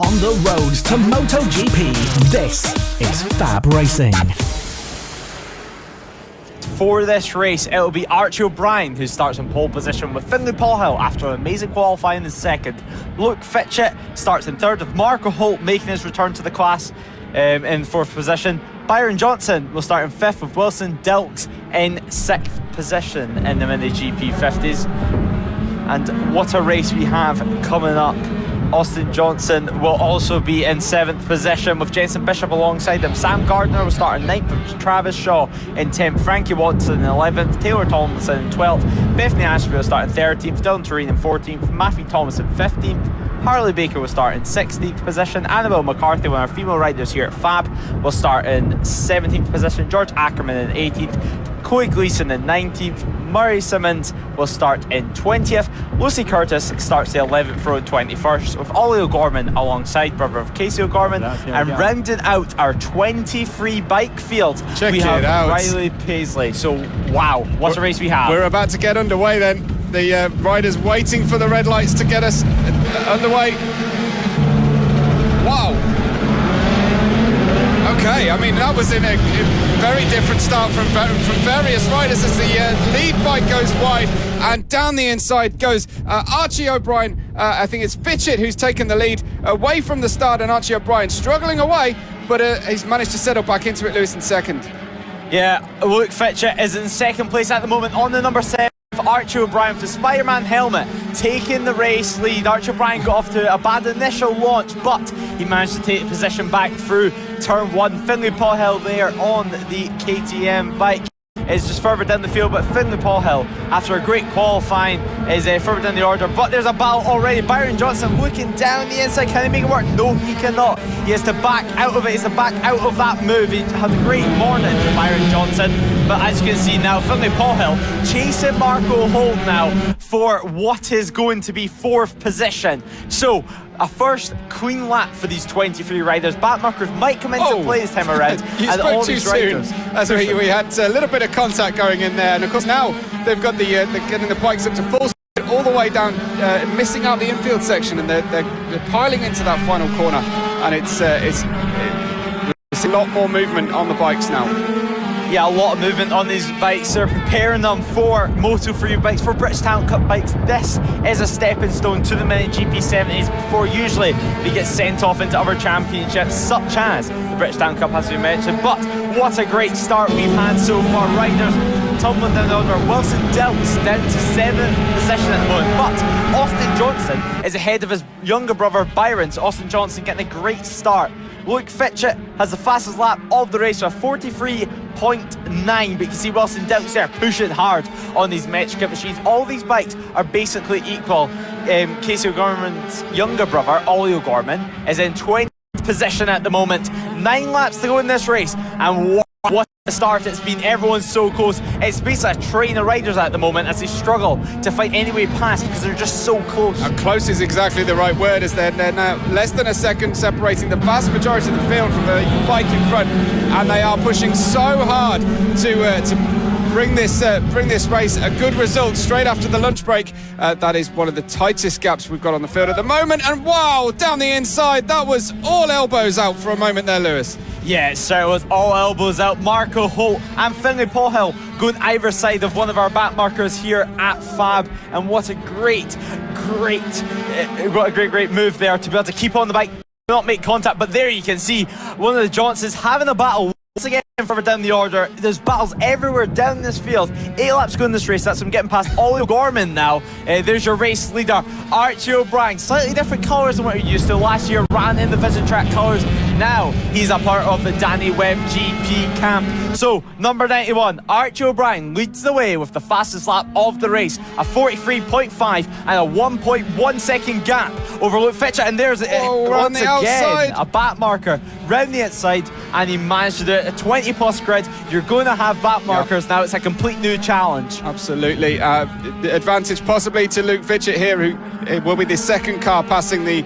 on the road to MotoGP. This is FAB-Racing. For this race, it'll be Archie O'Brien who starts in pole position with Finlay Paulhill after an amazing qualifying in second. Luke Fitchett starts in third with Marco Holt making his return to the class in fourth position. Byron Johnson will start in fifth with Wilson Dilks in sixth position in the MiniGP 50s. And what a race we have coming up. Austin Johnson will also be in 7th position with Jenson Bishop alongside him. Sam Gardner will start in 9th with Travis Shaw in 10th. Frankie Watson in 11th. Taylor Tomlinson in 12th. Bethany Ashby will start in 13th. Dylan Tureen in 14th. Matthew Thomas in 15th. Harley Baker will start in 16th position. Annabelle McCarthy, one of our female riders here at FAB, will start in 17th position. George Ackerman in 18th. Chloe Gleason in 19th. Murray Simmons will start in 20th. Lucy Curtis starts the 11th row in 21st with Ollie O'Gorman alongside brother of Casey O'Gorman. And rounding out our 23 bike field, we have Riley Paisley. So wow, what a race we have. We're about to get underway then. The riders waiting for the red lights to get us underway. Wow. Okay, I mean, that was in a very different start from various riders as the lead bike goes wide, and down the inside goes Archie O'Brien. I think it's Fitchett who's taken the lead away from the start, and Archie O'Brien struggling away, but he's managed to settle back into it, Lewis, in second. Yeah, Luke Fitchett is in second place at the moment on the number 7. Archie O'Brien with the Spider-Man helmet taking the race lead. Archie O'Brien got off to a bad initial launch, but he managed to take the position back through turn 1. Finlay Paulhill there on the KTM bike is just further down the field, but Finlay Paulhill, after a great qualifying, is further down the order. But there's a battle already. Byron Johnson looking down the inside. Can he make it work? No, he cannot. He has to back out of it. He has to back out of that move. He had a great morning for Byron Johnson. But as you can see now, Finlay Paulhill chasing Marco Holt now for what is going to be 4th position. So a first clean lap for these 23 riders. Backmarkers might come into play this time around. You and spoke all too these soon. riders. As we had a little bit of contact going in there, and of course now they've got the getting the bikes up to full speed all the way down, missing out the infield section, and they're piling into that final corner, and it's a lot more movement on the bikes now. Yeah, a lot of movement on these bikes. They're preparing them for Moto 3 bikes, for British Talent Cup bikes. This is a stepping stone to the MiniGP 70s before usually they get sent off into other championships, such as the British Talent Cup, as we mentioned. But what a great start we've had so far. Riders tumbling down the order. Wilson Dilks down to 7th position at the moment. But Austin Johnson is ahead of his younger brother Byron. So Austin Johnson getting a great start. Luke Fitchett has the fastest lap of the race with 43.9, but you can see Wilson Dilks there pushing hard on these metric machines. All these bikes are basically equal. Casey O'Gorman's younger brother, Ollie O'Gorman, is in 20th position at the moment. 9 laps to go in this race, and what a start it's been. Everyone's so close. It's basically a train of riders at the moment as they struggle to fight any way past because they're just so close. And close is exactly the right word, as they're now less than a second separating the vast majority of the field from the bike in front, and they are pushing so hard to bring this race a good result straight after the lunch break. That is one of the tightest gaps we've got on the field at the moment, and wow, down the inside, that was all elbows out for a moment there, Lewis. Yeah, it certainly was all elbows out. Marco Holt and Finlay Paulhill going either side of one of our back markers here at FAB, and what a great move there to be able to keep on the bike, not make contact. But there you can see one of the Johnsons having a battle once again further down the order. There's battles everywhere down this field. 8 laps going in this race. That's him getting past Ollie O'Gorman now. There's your race leader, Archie O'Brien. Slightly different colours than what you're used to. Last year ran in the Vision Track colours. Now he's a part of the Danny Webb GP camp. So number 91, Archie O'Brien leads the way with the fastest lap of the race, a 43.5 and a 1.1 second gap over Luke Fitchett. And there's once again outside, a back marker round the outside, and he managed to do it. A 20 plus grid. You're going to have back markers now. It's a complete new challenge. Absolutely. The advantage possibly to Luke Fitchett here, who will be the second car passing the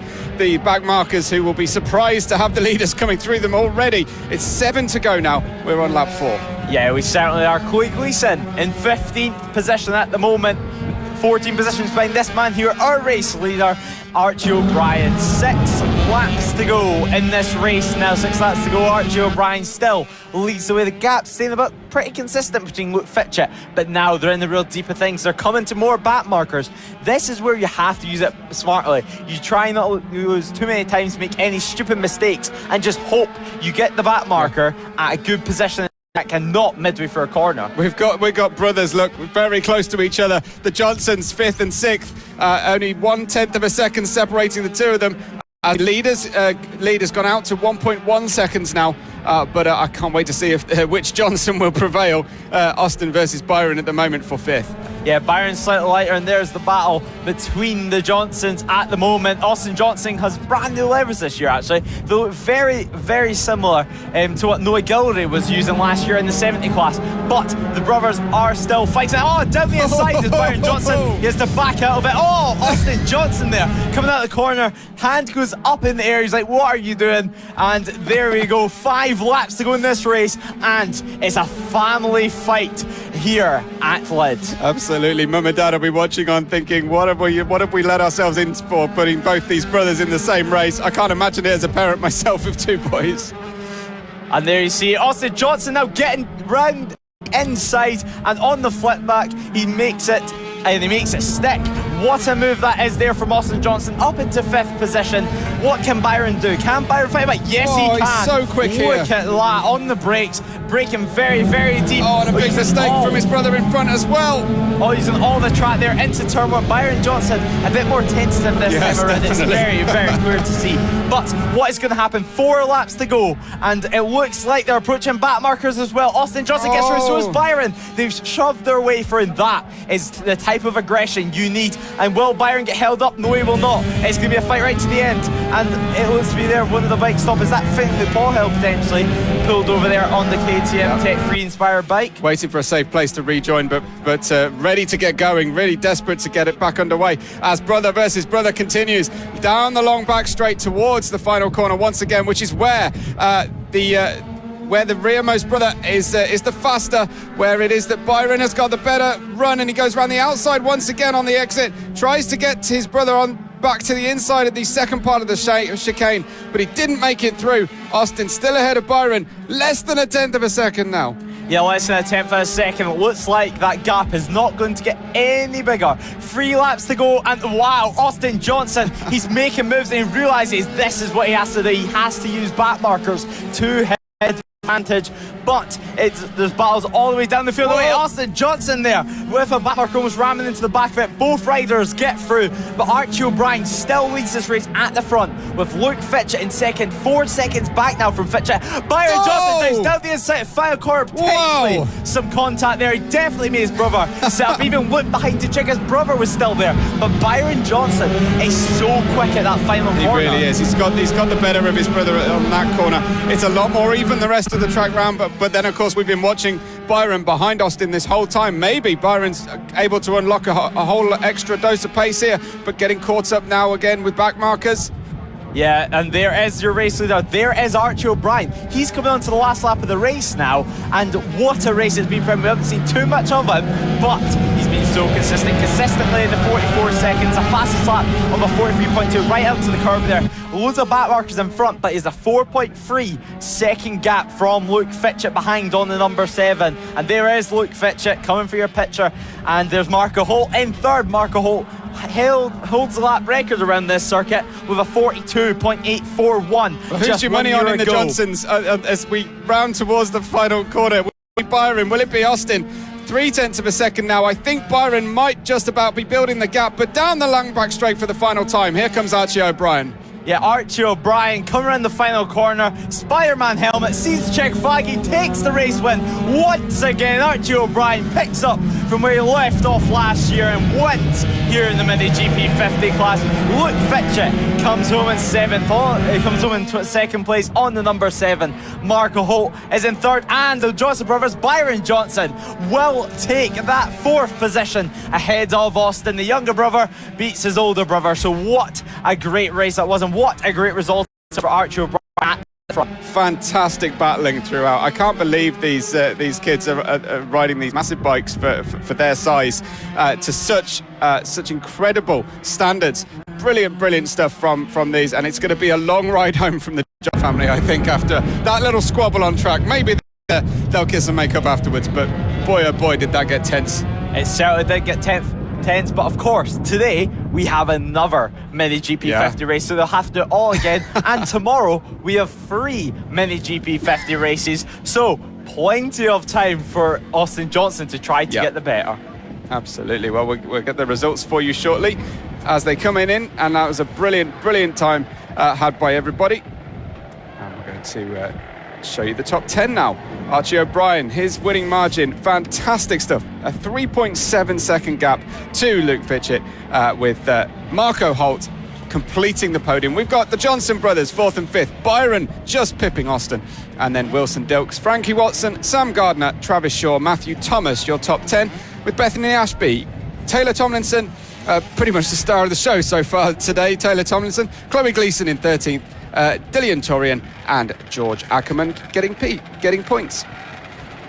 back markers, who will be surprised to have the leaders coming through them already. It's 7 to go now. We're on lap 4. Yeah, we certainly are. Chloe Gleason in 15th position at the moment. 14 positions behind this man here, our race leader, Archie O'Brien. 6 laps to go in this race now. 6 laps to go. Archie O'Brien still leads the way. The gap's staying about pretty consistent between Luke Fitchett, but now they're in the real deep of things. They're coming to more back markers. This is where you have to use it smartly. You try not to lose too many times, make any stupid mistakes, and just hope you get the back marker at a good position that cannot midway for a corner. We've got brothers, look, very close to each other. The Johnsons, 5th and 6th, only 1/10 of a second separating the two of them. Lydd has gone out to 1.1 seconds now, but I can't wait to see if which Johnson will prevail. Austin versus Byron at the moment for 5th. Yeah, Byron's slightly lighter, and there's the battle between the Johnsons at the moment. Austin Johnson has brand new levers this year, actually. They look very, very similar to what Noah Gildery was using last year in the 70 class. But the brothers are still fighting. Oh, down the inside is Byron Johnson. He has to back out of it. Oh, Austin Johnson there, coming out of the corner. Hand goes up in the air. He's like, what are you doing? And there we go. 5 laps to go in this race, and it's a family fight here at Lydd. Absolutely. Mum and Dad will be watching on thinking, what have we let ourselves in for, putting both these brothers in the same race? I can't imagine it as a parent myself of 2 boys. And there you see Austin Johnson now getting round inside, and on the flip back he makes it, and he makes it stick. What a move that is there from Austin Johnson, up into 5th position. What can Byron do? Can Byron fight back? Yes, he can. He's so quick here. Look at that, on the brakes, braking very, very deep. Oh, and a big mistake from his brother in front as well. Oh, using all the track there into turn 1. Byron Johnson a bit more tentative this time around. It's very, very clear to see. But what is going to happen? 4 laps to go, and it looks like they're approaching back markers as well. Austin Johnson gets through, so is Byron. They've shoved their way through, and that is the type of aggression you need. And will Byron get held up? No, he will not. It's going to be a fight right to the end, and it looks to be there. One of the bike stoppers, that Finley Paul Hill potentially pulled over there on the KTM Tech 3 inspired bike. Waiting for a safe place to rejoin, but ready to get going, really desperate to get it back underway as brother versus brother continues down the long back straight towards the final corner once again, which is where the rearmost brother is the faster, where it is that Byron has got the better run, and he goes around the outside once again on the exit, tries to get his brother on back to the inside of the second part of the chicane, but he didn't make it through. Austin still ahead of Byron, less than 1/10 of a second now. Yeah, less than 1/10 of a second. It looks like that gap is not going to get any bigger. 3 laps to go, and wow, Austin Johnson, he's making moves, and he realises this is what he has to do. He has to use back markers to head advantage, but there's battles all the way down the field. Wait, Austin Johnson there with a back marker almost ramming into the back of it. Both riders get through, but Archie O'Brien still leads this race at the front with Luke Fitchett in second. 4 seconds back now from Fitchett. Byron Johnson goes down the inside, final corner, potentially some contact there. He definitely made his brother set up, even looked behind to check his brother was still there. But Byron Johnson is so quick at that final corner. He really is. He's got the better of his brother on that corner. It's a lot more even the rest of the track round, but then of course we've been watching Byron behind Austin this whole time. Maybe Byron's able to unlock a whole extra dose of pace here, but getting caught up now again with back markers. Yeah, and there is your race leader. There is Archie O'Brien. He's coming on to the last lap of the race now, and what a race it's been for him. We haven't seen too much of him, but he's been so consistently in the 44 seconds, a fastest lap of a 43.2 right out to the curb there. Loads of back markers in front, but he's a 4.3 second gap from Luke Fitchett behind on the number 7. And there is Luke Fitchett coming for your picture, and there's Marco Holt in third. Marco Holt holds the lap record around this circuit with a 42.841. Well, who's your money on in the Johnsons as we round towards the final corner? Will it be Byron? Will it be Austin? 0.3 of a second now. I think Byron might just about be building the gap, but down the long back straight for the final time. Here comes Archie O'Brien. Yeah, Archie O'Brien coming around the final corner. Spider-Man helmet, sees the check flag, he takes the race win. Once again, Archie O'Brien picks up from where he left off last year and wins here in the MiniGP 50 class. Luke Fitchett comes home in 7th. He comes home in second place on the number 7. Marco Holt is in 3rd, and the Johnson brothers, Byron Johnson, will take that 4th position ahead of Austin. The younger brother beats his older brother. So what a great race that was, and what a great result for Archie O'Brien. Fantastic battling throughout. I can't believe these kids are riding these massive bikes for their size to such incredible standards. Brilliant stuff from these, and it's going to be a long ride home from the family, I think, after that little squabble on track. Maybe they'll kiss and make up afterwards, but boy oh boy did that get tense. It certainly did get tense, but of course today we have another MiniGP 50 race, so they'll have to do it all again. And tomorrow we have 3 MiniGP 50 races, so plenty of time for Austin Johnson to try to get the better. Absolutely. Well, we'll get the results for you shortly as they come in, and that was a brilliant time had by everybody. And we're going to show you the top 10 now. Archie O'Brien, his winning margin, fantastic stuff. A 3.7 second gap to Luke Fitchett with Marco Holt completing the podium. We've got the Johnson brothers 4th and 5th, Byron just pipping Austin, and then Wilson Dilks, Frankie Watson, Sam Gardner, Travis Shaw, Matthew Thomas, your top 10, with Bethany Ashby, Taylor Tomlinson, pretty much the star of the show so far today, Taylor Tomlinson, Chloe Gleason in 13th, Dillian Torian and George Ackerman getting points.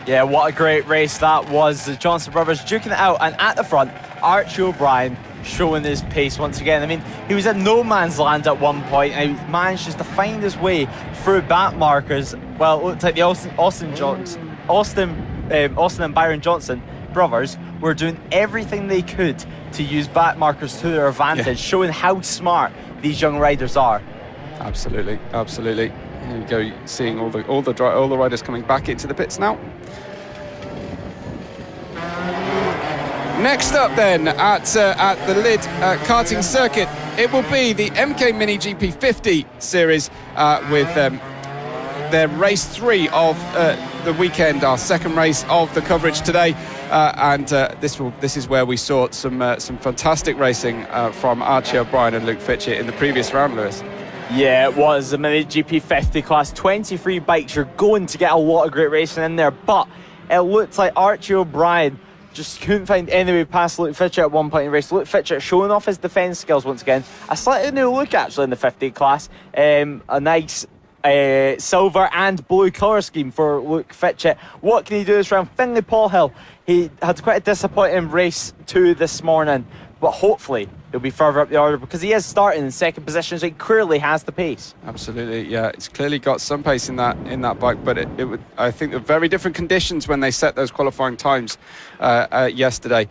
Yeah, what a great race that was. The Johnson brothers duking it out, and at the front, Archie O'Brien showing his pace once again. I mean, he was at no man's land at one point, and he managed just to find his way through back markers. Well, it looked like the Austin and Byron Johnson brothers were doing everything they could to use back markers to their advantage, showing how smart these young riders are. Absolutely. Here we go, seeing all the riders coming back into the pits now. Next up then at the Lydd karting circuit, it will be the MK MiniGP 50 series with their race 3 of the weekend, our second race of the coverage today, and this is where we saw some fantastic racing from Archie O'Brien and Luke Fitchett in the previous round, Lewis. Yeah, it was the MiniGP 50 class, 23 bikes. You're going to get a lot of great racing in there, but it looked like Archie O'Brien just couldn't find any way past Luke Fitchett at one point in the race. Luke Fitchett showing off his defence skills once again. A slightly new look actually in the 50 class. A nice silver and blue colour scheme for Luke Fitchett. What can he do this round? Finlay Paul Hill, he had quite a disappointing race 2 this morning, but hopefully he'll be further up the order because he is starting in second position, so he clearly has the pace. Absolutely, yeah. It's clearly got some pace in that bike, but it would, I think, the very different conditions when they set those qualifying times yesterday.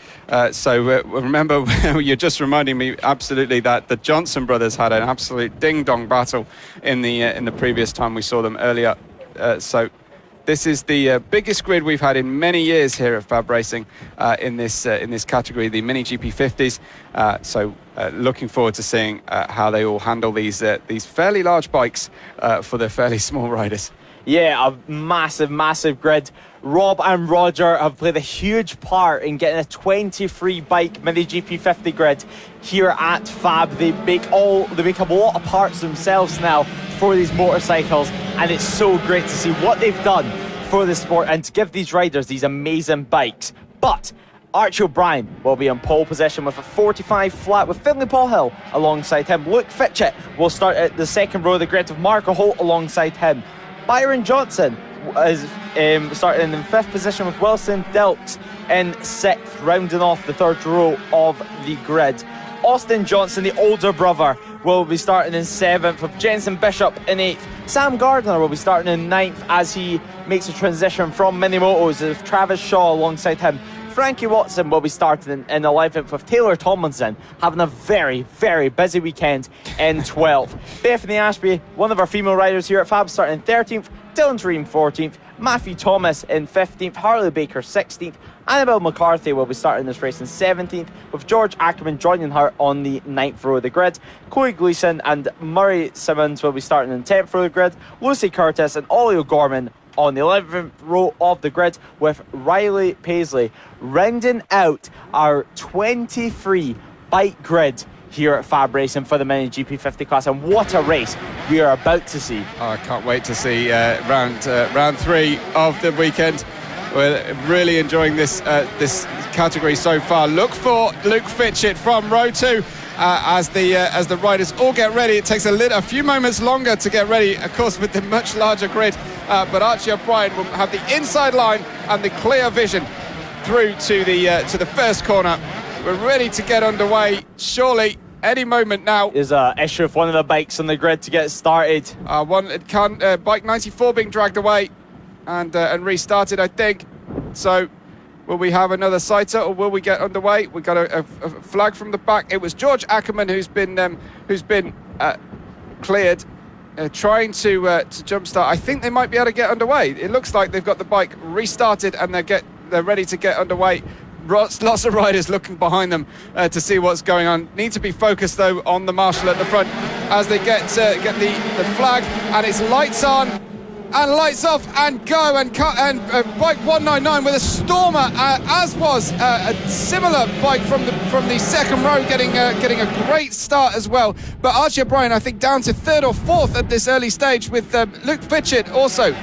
So remember, you're just reminding me absolutely that the Johnson brothers had an absolute ding-dong battle in the previous time we saw them earlier. So this is the biggest grid we've had in many years here at FAB-Racing in this category, the MiniGP 50s. So looking forward to seeing how they all handle these fairly large bikes for the fairly small riders. Yeah, a massive grid. Rob and Roger have played a huge part in getting a 23 bike MiniGP 50 grid here at Fab. They make a lot of parts themselves now for these motorcycles, and it's so great to see what they've done for the sport and to give these riders these amazing bikes. But Archie O'Brien will be in pole position with a 45 flat with Finlay Paul Hill alongside him. Luke Fitchett will start at the second row of the grid with Marco Holt alongside him. Byron Johnson is starting in 5th position with Wilson Dilks in 6th, rounding off the 3rd row of the grid. Austin Johnson, the older brother, will be starting in 7th with Jensen Bishop in 8th. Sam Gardner will be starting in 9th as he makes a transition from Minimotos with Travis Shaw alongside him. Frankie Watson will be starting in 11th with Taylor Tomlinson having a very busy weekend in 12th. Bethany Ashby, one of our female riders here at Fab, starting in 13th. Dylan Dream 14th. Matthew Thomas in 15th. Harley Baker 16th. Annabelle McCarthy will be starting this race in 17th, with George Ackerman joining her on the 9th row of the grid. Chloe Gleason and Murray Simmons will be starting in 10th row of the grid. Lucy Curtis and Ollie O'Gorman on the 11th row of the grid, with Riley Paisley rounding out our 23 bike grid here at Fab Racing for the MiniGP 50 class. And what a race we are about to see. Oh, I can't wait to see round 3 of the weekend. We're really enjoying this category so far. Look for Luke Fitchett from row 2 as the riders all get ready. It takes a few moments longer to get ready, of course, with the much larger grid. But Archie O'Brien will have the inside line and the clear vision through to the first corner. We're ready to get underway, surely. Any moment now. There's an issue with one of the bikes on the grid to get started. Bike 94 being dragged away and restarted, I think. So will we have another sighter, or will we get underway? We got a flag from the back. It was George Ackerman who's been cleared, trying to jumpstart. I think they might be able to get underway. It looks like they've got the bike restarted and they're ready to get underway. Lots of riders looking behind them to see what's going on. Need to be focused though on the marshal at the front as they get the flag, and it's lights on and lights off and go, and bike 199 with a stormer, as was a similar bike from the second row getting a great start as well. But Archie O'Brien, I think, down to third or fourth at this early stage, with Luke Fitchett also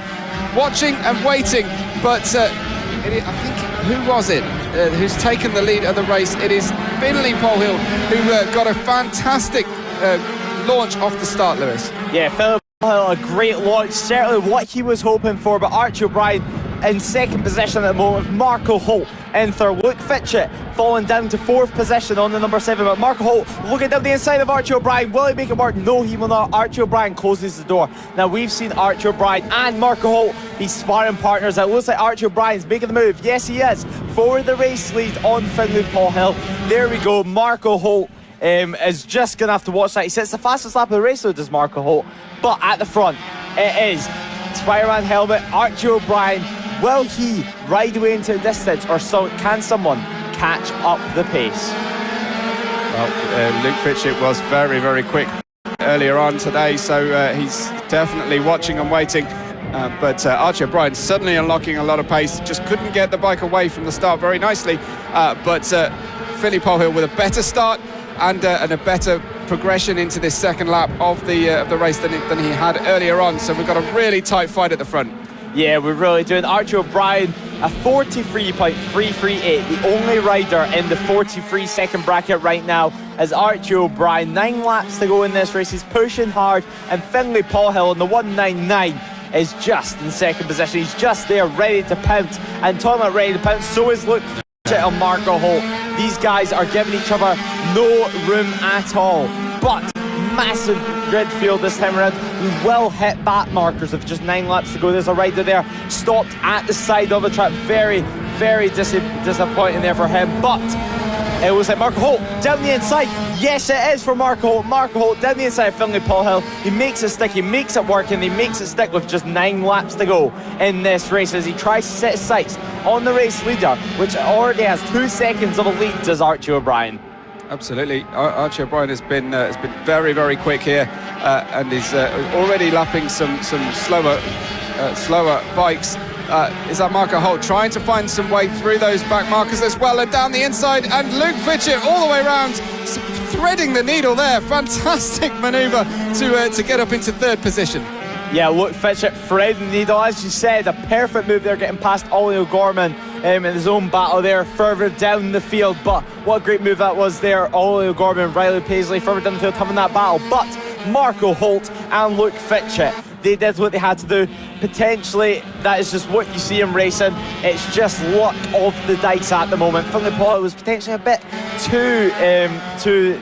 watching and waiting. But I think, who was it who's taken the lead of the race? It is Finlay Polhill, who got a fantastic launch off the start, Lewis. Yeah, Finlay Polhill, a great launch, certainly what he was hoping for. But Archie O'Brien in second position at the moment, with Marco Holt in third. Luke Fitchett falling down to fourth position on the number 7, but Marco Holt looking down the inside of Archie O'Brien. Will he make it work? No, he will not. Archie O'Brien closes the door. Now, we've seen Archie O'Brien and Marco Holt be sparring partners. It looks like Archie O'Brien's making the move. Yes, he is, for the race lead on Finlay Polhill. There we go. Marco Holt is just going to have to watch that. He sets the fastest lap of the race, though, does Marco Holt. But at the front, it is Spider-Man helmet, Archie O'Brien. Will he ride away into the distance, or can someone catch up the pace? Well, Luke Fitchett was very, very quick earlier on today, so he's definitely watching and waiting. But Archie O'Brien suddenly unlocking a lot of pace, just couldn't get the bike away from the start very nicely. But Finlay Polhill with a better start and a better progression into this second lap of the race than he had earlier on. So we've got a really tight fight at the front. Yeah, we're really doing. Archie O'Brien, a 43.338, the only rider in the 43 second bracket right now, as Archie O'Brien. 9 laps to go in this race. He's pushing hard, and Finlay Polhill on the 199 is just in second position. He's just there, ready to pounce. And talking about ready to pounce, so is Luke Fitchett and Marco Holt. These guys are giving each other no room at all. But massive grid field this time around. We will hit back markers of just 9 laps to go. There's a rider there stopped at the side of the track. Very, very disappointing there for him. But it was like Marco Holt down the inside. Yes, it is for Marco Holt. Marco Holt down the inside of Finlay Polhill. He makes it stick, he makes it work, and he makes it stick with just 9 laps to go in this race as he tries to set his sights on the race leader, which already has 2 seconds of a lead, does Archie O'Brien. Absolutely. Archie O'Brien has been very, very quick here, and is already lapping some slower bikes. Is that Marco Holt trying to find some way through those back markers as well, and down the inside, and Luke Fitchett all the way around, threading the needle there. Fantastic manoeuvre to get up into third position. Yeah, Luke Fitchett threading the needle, as you said, a perfect move there, getting past Ollie O'Gorman in his own battle there, further down the field. But what a great move that was there. Ollie O'Gorman, Riley Paisley further down the field having that battle. But Marco Holt and Luke Fitchett, they did what they had to do. Potentially, that is just what you see in racing. It's just luck of the dice at the moment. Finlay Polhill was potentially a bit too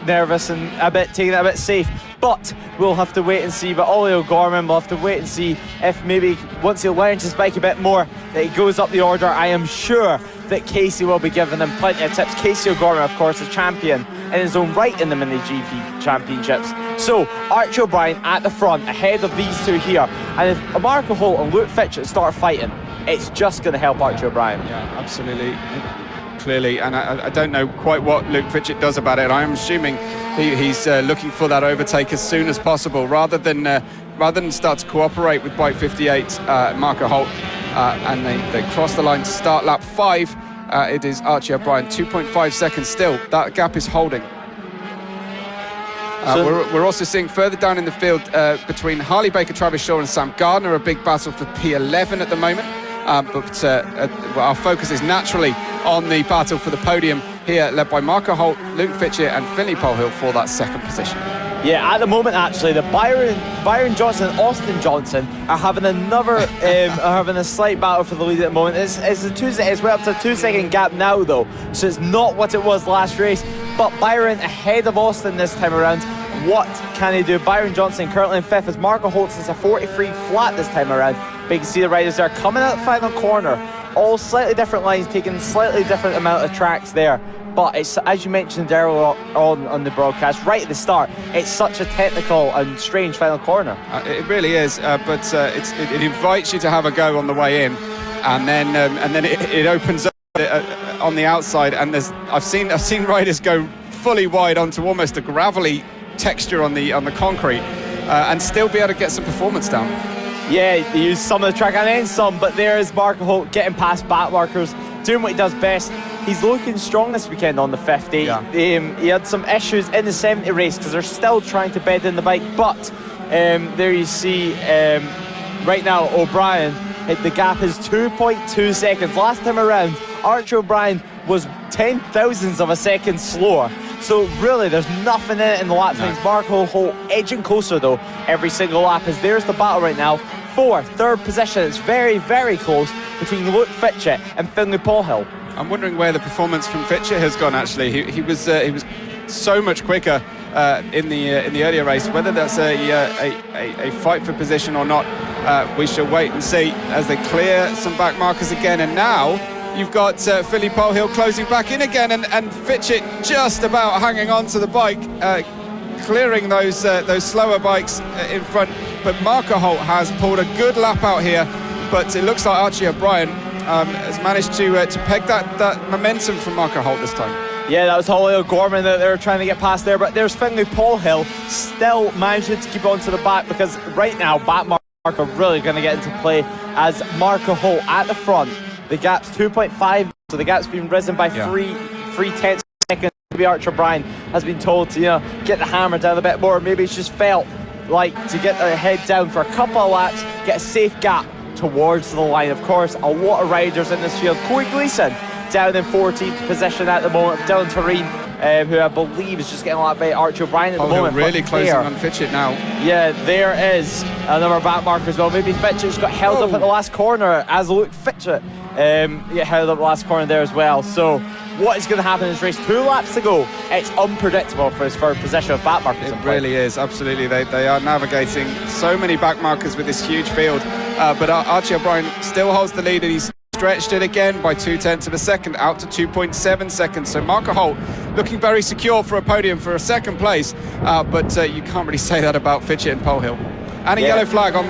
nervous and taking it a bit safe. But we'll have to wait and see. But Ollie O'Gorman, we'll have to wait and see if maybe once he learns his bike a bit more, that he goes up the order. I am sure that Casey will be giving them plenty of tips. Casey O'Gorman, of course, a champion in his own right in the MiniGP championships. So Archie O'Brien at the front, ahead of these two here. And if Marco Holt and Luke Fitchett start fighting, it's just going to help Archie O'Brien. Yeah, absolutely. Clearly, and I don't know quite what Luke Fitchett does about it. I'm assuming he's looking for that overtake as soon as possible, rather than start to cooperate with bike 58, Marco Holt, and they cross the line to start lap 5. It is Archie O'Brien, 2.5 seconds still. That gap is holding. We're also seeing further down in the field between Harley Baker, Travis Shaw and Sam Gardner, a big battle for P11 at the moment. But our focus is naturally on the battle for the podium here, led by Marco Holt, Luke Fitchett and Finley Polhill for that second position. Yeah, at the moment, actually, the Byron Johnson and Austin Johnson are having another, are having a slight battle for the lead at the moment. It's way up to a 2-second gap now, though, so it's not what it was last race. But Byron ahead of Austin this time around. What can he do? Byron Johnson currently in 5th as Marco Holtz is a 43 flat this time around. But you can see the riders there coming out the final corner. All slightly different lines, taking slightly different amount of tracks there. But it's, as you mentioned earlier on the broadcast, right at the start, it's such a technical and strange final corner. It really is, but it invites you to have a go on the way in, and then it opens up on the outside. And I've seen riders go fully wide onto almost a gravelly texture on the concrete, and still be able to get some performance down. Yeah, he used some of the track and then some, but there is Marco Holt getting past back markers, doing what he does best. He's looking strong this weekend on the 50. Yeah. He had some issues in the 70 race because they're still trying to bed in the bike, but there you see right now O'Brien, the gap is 2.2 seconds. Last time around, Archie O'Brien was 10,000ths of a second slower. So really, there's nothing in it in the lap times. Marco Holt edging closer though every single lap, as there's the battle right now for third position. It's very, very close between Luke Fitchett and Finley Polhill. I'm wondering where the performance from Fitchett has gone. Actually, he was so much quicker in the earlier race. Whether that's a fight for position or not, we shall wait and see as they clear some back markers again. And now you've got Finley Polhill closing back in again, and Fitchett just about hanging on to the bike, clearing those slower bikes in front. But Marco Holt has pulled a good lap out here, but it looks like Archie O'Brien has managed to peg that momentum from Marco Holt this time. Yeah, that was Holly O'Gorman that they were trying to get past there, but there's Finley Polhill still managing to keep on to the back, because right now back marker are really going to get into play as Marco Holt at the front. The gap's 2.5, so the gap's been risen by 3/10 seconds. Maybe Archie O'Brien has been told to get the hammer down a bit more. Maybe it's just felt like to get their head down for a couple of laps, get a safe gap towards the line. Of course, a lot of riders in this field. Corey Gleeson down in 14th position at the moment. Dylan Tureen, who I believe is just getting a lap by Archie O'Brien at the moment. Really closing on Fitchett now. Yeah, there is another back marker as well. Maybe Fitchett's got held up at the last corner as Luke Fitchett get held up at the last corner there as well. So what is going to happen in this race? 2 laps to go. It's unpredictable for his third position of back markers. It really is, absolutely. They are navigating so many back markers with this huge field. But Archie O'Brien still holds the lead, and he's stretched it again by 0.2 of a second, out to 2.7 seconds. So Marco Holt looking very secure for a podium for a second place, but you can't really say that about Fitchett and Polhill. And a yellow flag on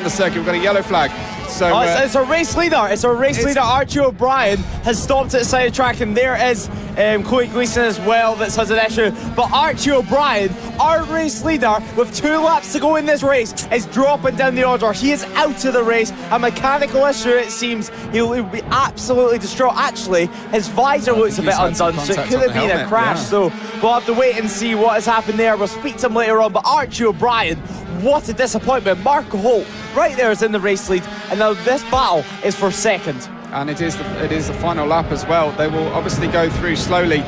the circuit. We've got a yellow flag. So it's a race leader. It's a race leader. Archie O'Brien has stopped at the side of the track, and there is Chloe Gleeson as well that has an issue. But Archie O'Brien, our race leader, with 2 laps to go in this race, is dropping down the order. He is out of the race. A mechanical issue, it seems. He'll be absolutely distraught. Actually, his visor looks a bit undone, so it could have been a crash. So we'll have to wait and see what has happened there. We'll speak to him later on. But Archie O'Brien, what a disappointment. Marco Holt right there is in the race lead, and now this battle is for second. And it is the final lap as well. They will obviously go through slowly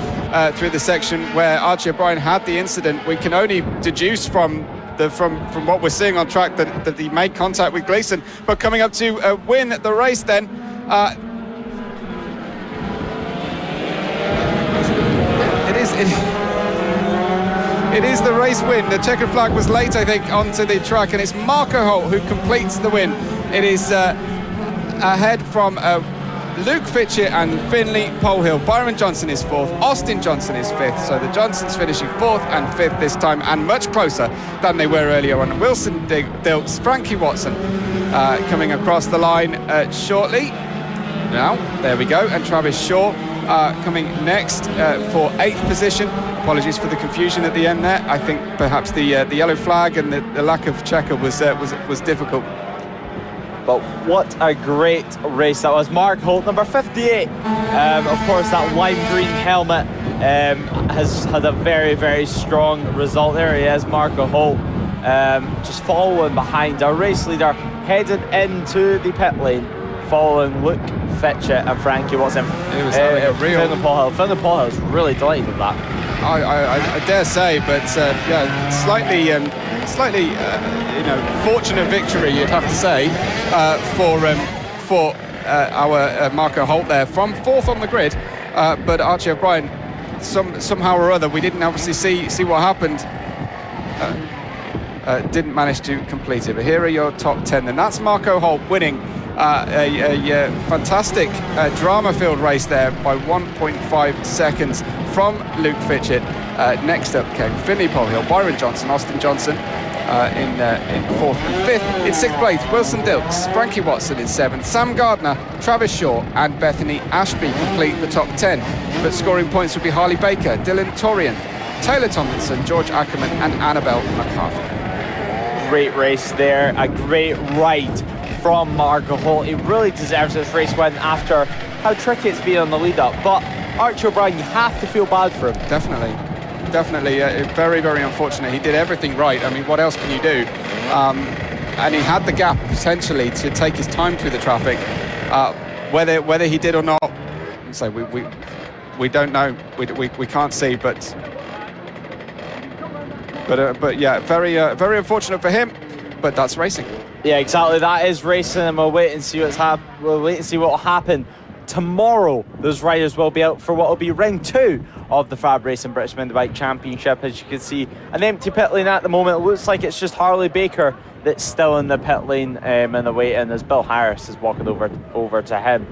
through the section where Archie O'Brien had the incident. We can only deduce from what we're seeing on track that he made contact with Gleeson. But coming up to win the race then, it is the race win. The checkered flag was late, I think, onto the track, and it's Marco Holt who completes the win. It is ahead from Luke Fitchett and Finley Polhill. Byron Johnson is 4th, Austin Johnson is 5th, so the Johnsons finishing 4th and 5th this time, and much closer than they were earlier on. Wilson Dilks, Frankie Watson coming across the line shortly. Now, there we go, and Travis Shaw coming next for 8th position. Apologies for the confusion at the end there. I think perhaps the yellow flag and the lack of checker was difficult. But what a great race that was. Mark Holt, number 58. Of course, that lime green helmet has had a very, very strong result. There he is, Marco Holt, just following behind our race leader, headed into the pit lane following Luke Fitchett and Frankie Watson. He was having a real... Finlay Paul Hill was really delighted with that. I dare say, but yeah, slightly fortunate victory, you'd have to say, for our Marco Holt there from 4th on the grid, but Archie O'Brien, somehow or other, we didn't obviously see what happened. Didn't manage to complete it, but here are your top 10. Then that's Marco Holt winning a fantastic drama-filled race there by 1.5 seconds from Luke Fitchett. Next up came Finlay Polhill, Byron Johnson, Austin Johnson in 4th and 5th. In 6th place, Wilson Dilks, Frankie Watson in 7th, Sam Gardner, Travis Shaw and Bethany Ashby complete the top 10. But scoring points would be Harley Baker, Dylan Torian, Taylor Tomlinson, George Ackerman and Annabelle McCarthy. Great race there, a great ride from Marco Holt. He really deserves this race win after how tricky it's been on the lead up. But Archie O'Brien, you have to feel bad for him. Definitely. Very, very unfortunate. He did everything right. I mean, what else can you do? And he had the gap potentially to take his time through the traffic. Whether he did or not, so we don't know. We can't see, but yeah, very unfortunate for him. But that's racing. Yeah, exactly. That is racing, and we'll wait and see what will happen tomorrow. Those riders will be out for what will be ring 2 of the FAB-Racing British Minibike Championship. As you can see, an empty pit lane at the moment. It looks like it's just Harley Baker that's still in the pit lane and the waiting as Bill Harris is walking over to him.